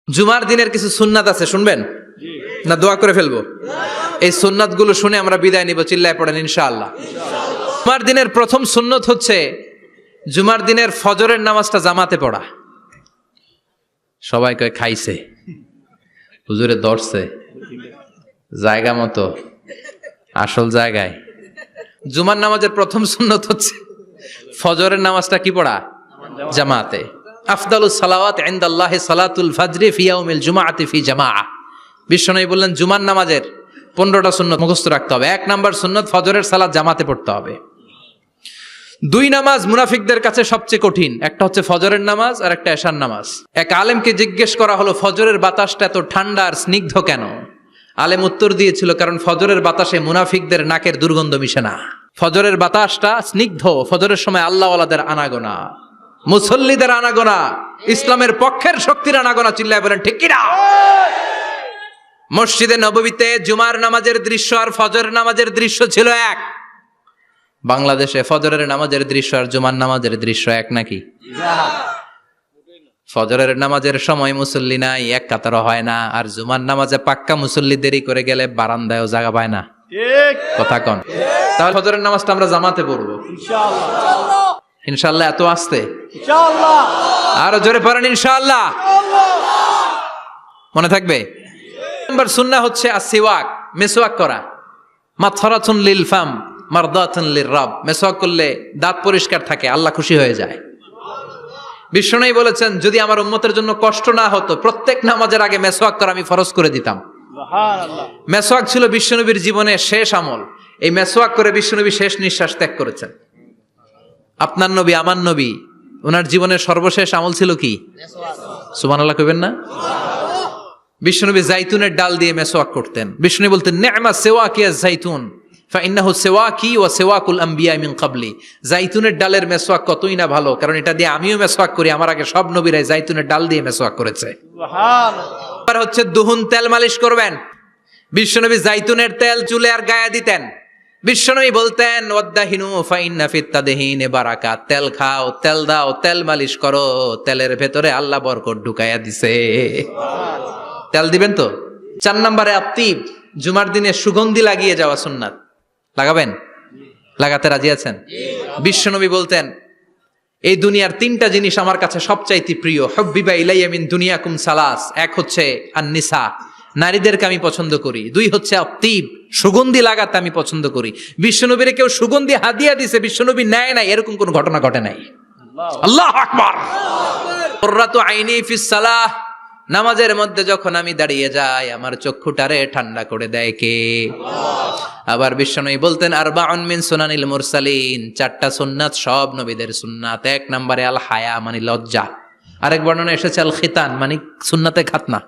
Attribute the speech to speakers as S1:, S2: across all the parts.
S1: জুমার দিনের কিছু সুন্নাত আছে, শুনবেন না দোয়া করে ফেলবো? এই সুন্নাত গুলো শুনে আমরা বিদায় নিব, চিল্লায় পড়েন ইনশাআল্লাহ। জুমার দিনের প্রথম সুন্নত হচ্ছে জুমার দিনের ফজরের নামাজটা জামাতে পড়া। সবাই কয় খাইছে, হুজুরে ধরছে জায়গা মতো, আসল জায়গায়। জুমার নামাজের প্রথম সুন্নত হচ্ছে ফজরের নামাজটা কি পড়া? জামাতে। আফদালুস সালাওয়াত ইনদাল্লাহি সালাতুল ফাজরি ফি ইয়াউমিল জুমআতি ফি জামাআ। বিশ্বনবী বললেন জুমার নামাজের 15টা সুন্নত মুখস্থ রাখতে হবে। 1 নাম্বার সুন্নত ফজরের সালাত জামাতে পড়তে হবে। 2 নামাজ মুনাফিকদের কাছে সবচেয়ে কঠিন, একটা হচ্ছে ফজরের নামাজ আর একটা এশার নামাজ। এক আলেমকে জিজ্ঞেস করা হলো ফজরের বাতাসটা এত ঠান্ডা আর স্নিগ্ধ কেন? আলেম উত্তর দিয়েছিল কারণ ফজরের বাতাসে মুনাফিকদের নাকের দুর্গন্ধ মিশে না। ফজরের বাতাসটা স্নিগ্ধ, ফজরের সময় আল্লাহওয়ালাদের আনাগোনা, মুসল্লিদের আনাগোনা, ইসলামের পক্ষের শক্তির আনাগোনা। চিল্লায় বলেন ঠিক কিনা? মসজিদে নববীতে জুমার নামাজের দৃশ্য আর ফজরের নামাজের দৃশ্য ছিল এক। বাংলাদেশে ফজরের নামাজের দৃশ্য আর জুমার নামাজের দৃশ্য এক নাকি? ফজরের নামাজের সময় মুসল্লি নাই, এক কাতারও হয় না, আর জুমার নামাজে পাক্কা মুসল্লি দেরি করে গেলে বারান্দায়ও জায়গা পায় না। কথা কন? তাহলে ফজরের নামাজটা আমরা জামাতে পড়বো ইনশাআল্লাহ। ইনশাআল্লাহ এত আসতে ইনশাআল্লাহ, আরো জোরে পড়েন ইনশাআল্লাহ। মনে থাকবে? নাম্বার সুন্নাহ হচ্ছে আসিওয়াক, মেসওয়াক করা। মাথরাতুন লিল ফাম মারদাতুন লির রব। মেসওয়াক করলে দাঁত পরিষ্কার থাকে, আল্লাহ খুশি হয়ে যায়। বিশ্বনবী বলেছেন যদি আমার উম্মতের জন্য কষ্ট না হতো প্রত্যেক নামাজের আগে মেসওয়াক করা আমি ফরজ করে দিতাম। সুবহানাল্লাহ। মেসওয়াক ছিল বিশ্বনবীর জীবনের শেষ আমল। এই মেসওয়াক করে বিশ্বনবী শেষ নিঃশ্বাস ত্যাগ করেছেন। আপনার নবী, আমার নবী, ওনার জীবনের সর্বশেষ আমল ছিল কি? সুবহানাল্লাহ কইবেন না? বিশ্বনবী জাইতুনের ডাল দিয়ে মেসওয়াক করতেন। বিশ্বনবী বলতেন নি'মা সিওয়াকিয়া জাইতুন ফাইন্নাহু সিওয়াকি ওয়া সিওয়াকুল আমবিয়া মিন ক্বাবলি। জাইতুনের ডালের মেসওয়াক কতই না ভালো, কারণ এটা দিয়ে আমিও মেসওয়াক করি, আমার আগে সব নবীরাই জাইতুনের ডাল দিয়ে মেসওয়াক করেছে। সুবহানাল্লাহ। আর হচ্ছে দুহুন, তেল মালিশ করবেন। বিশ্বনবী জাইতুনের তেল চুলে আর গায়ে দিতেন। বিশ্বনবী বলতেন ওয়াদাহিনু ফাইন্না ফিত তাদহিনে বারাকাত। তেল খাও, তেল দাও, তেল মালিশ করো, তেলের ভেতরে আল্লাহ বরকত ঢুকাইয়া দিছে। তেল দিবেন তো? 4 নম্বরে আত্তিব, জুমার দিনে সুগন্ধি লাগিয়ে যাওয়া সুন্নাত। লাগাবেন? লাগাতে রাজি আছেন? বিশ্বনবী বলতেন এই দুনিয়ার 3টা জিনিস আমার কাছে সবচাইতে প্রিয়। হুব্বিবা ইলাইয়া মিন দুনিয়াকুম সালাস। 1 হচ্ছে আন-নিসা, নারীদেরকে আমি পছন্দ করি। 2 হচ্ছে আত্তিব, সুগন্ধি লাগাতে আমি পছন্দ করি। বিশ্বনবীরে কেউ সুগন্ধি হাদিয়া দিছে, বিশ্বনবী নেয় নাই, এরকম কোন ঘটনা ঘটে নাই। আল্লাহু আকবার। কুররাতু আইনি ফিস সালাহ। নামাজের মধ্যে যখন আমি দাঁড়িয়ে যাই আমার চক্ষুটারে ঠান্ডা করে দেয় কে? আবার বিশ্বনবী বলতেন আরবাউন মিন সুনানিল মুরসালিন। 4টা সুন্নাত সব নবীদের সুন্নাত। 1 নম্বরে আল হায়া মানে লজ্জা। আরেক বর্ণনা এসেছে আল খিতান মানে সুন্নাতে খাতনা,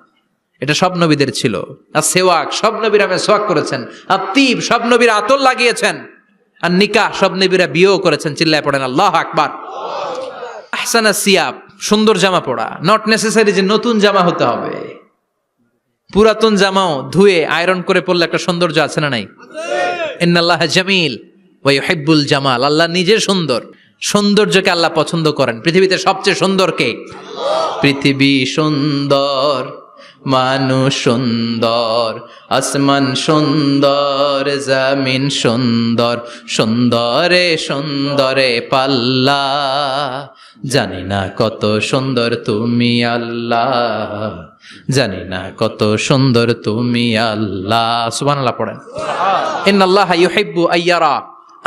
S1: এটা সব নবীদের ছিল। আর সেওয়াক, সব নবীরা মেসওয়াক করেছেন। আর তিব, সব নবীরা আতর লাগিয়েছেন। আর নিকাহ, সব নবীরা বিয়েও করেছেন। চিল্লায় পড়েন আল্লাহু আকবার। আহসানা সিয়াব, সুন্দর জামা পড়া। নট নেসেসারি যে নতুন জামা হতে হবে, পুরাতন জামাও ধুয়ে আয়রন করে পরলে একটা সৌন্দর্য আছে না নাই? ইন্নাল্লাহা জামিল ওয়া ইউহিব্বুল জামাল। আল্লাহ নিজে সুন্দর, সৌন্দর্যকে আল্লাহ পছন্দ করেন। পৃথিবীতে সবচেয়ে সুন্দর কে? পৃথিবী সুন্দর, মানুষ সুন্দর, আসমান সুন্দর, জমিন সুন্দর, সুন্দরে সুন্দরে পাল্লা। জানি না কত সুন্দর তুমি আল্লাহ, জানি না কত সুন্দর তুমি আল্লাহ। সুবহানাল্লাহ পড়েন। ইন্নাল্লাহা ইউহিব্বু আইয়ারা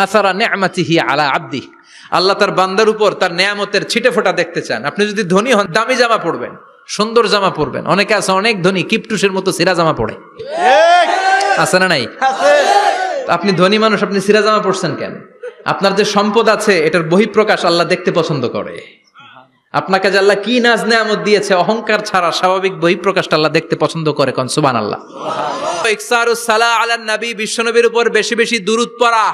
S1: আসারা নি'মাতিহি আলা আবদিহি। আল্লাহ তার বান্দার উপর তার নেয়ামতের ছিটেফোঁটা দেখতে চান। আপনি যদি ধনী হন দামি জামা পরবেন, সুন্দর জামা পরবেন। অনেকে আছে অনেক ধনী কিপটুসের মতো সিরা জামা পরে, আছে না নাই? আপনি ধনী মানুষ, আপনি সিরা জামা পরছেন কেন? আপনার যে সম্পদ আছে এটার বহিঃপ্রকাশ আল্লাহ দেখতে পছন্দ করে। আপনাকে যে আল্লাহ কি নাজ নেয়ামত দিয়েছে, অহংকার ছাড়া স্বাভাবিক বহিঃপ্রকাশটা আল্লাহ দেখতে পছন্দ করে। কোন সুবহানাল্লাহ। ইকসারুস সালাহ আলান নবী, বিশ্বনবীর উপর বেশি বেশি দুরূদ পড়া।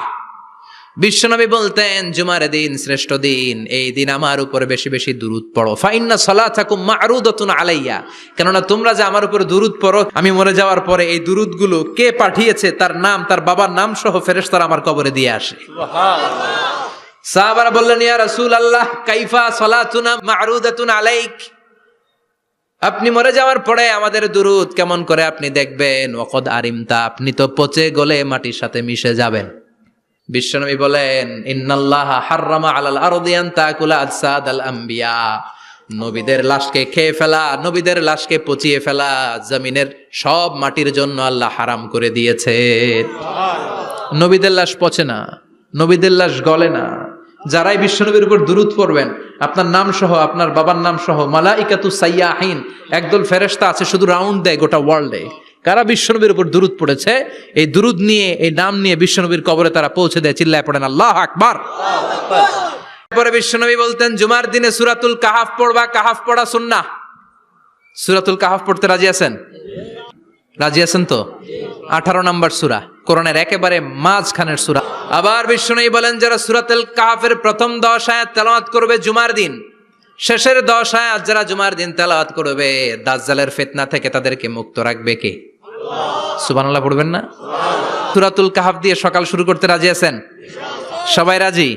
S1: বিশ্বনবী বলতেন জুমার দিন শ্রেষ্ঠ দিন, এই দিন আমার উপর বেশি বেশি দুরূদ পড়ো। ফাইন্না সালাতাকুম মা'রুদাতুন আলাইয়া। কেননা তোমরা যে আমার উপর দুরূদ পড়ো, আমি মরে যাওয়ার পরে এই দুরূদগুলো কে পাঠিয়েছে তার নাম, তার বাবার নাম সহ ফেরেশতারা আমার কবরে দিয়ে আসে। সুবহানাল্লাহ। সাহাবারা বললেন ইয়া রাসূলুল্লাহ কাইফা সালাতুনা মা'রুদাতুন আলাইক। আপনি মরে যাওয়ার পরে আমাদের দুরুদ কেমন করে আপনি দেখবেন, ওয়াকাদ আরিমতা, আপনি তো পচে গলে মাটির সাথে মিশে যাবেন। বিশ্বনবী বলেন, ইন্নাল্লাহা হাররামা আলাল আরদি আন তাকুলা আজসাদাল আম্বিয়া, নবীদের লাশকে খেয়ে ফেলা, নবীদের লাশকে পচিয়ে ফেলা জমিনের সব মাটির জন্য আল্লাহ হারাম করে দিয়েছে। নবীদের লাশ পচে না, নবীদের লাশ গলে না। যারাই বিশ্বনবীর উপর দুরূদ পড়বেন, আপনার নাম সহ, আপনার বাবার নাম সহ, মালাইকাতু সাইয়াহিন, একদল ফেরেশতা আছে শুধু রাউন্ড দেয় গোটা ওয়ার্ল্ডে। কারা বিশ্বনবীর উপর দুরূদ পড়েছে, এই দুরূদ নিয়ে, এই নাম নিয়ে বিশ্বনবীর কবরে তারা পৌঁছে দেয়। চিল্লায় পড়েন আল্লাহু আকবার। পরে বিশ্বনবী বলতেন, জুমার দিনে সূরাতুল কাহাফ পড়বা, কাহাফ পড়া সুন্নাহ। সূরাতুল কাহাফ পড়তে রাজি আছেন? রাজি আছেন তো? 18 নম্বর সূরা, কোরআনের একেবারে মাঝখানের সূরা। আবার বিশ্বনবী বলেন, যারা সূরাতুল কাহাফের প্রথম 10 আয়াত তেলাওয়াত করবে জুমার দিন, শেষের 10 আয়াত যারা জুমার দিন তেলাওয়াত করবে, দাজ্জালের ফিতনা থেকে তাদেরকে মুক্ত রাখবে কে? সুবহানাল্লাহ পড়বেন না? সূরাতুল কাহাফ দিয়ে সকাল শুরু করতে রাজি আছেন? সবাই রাজি?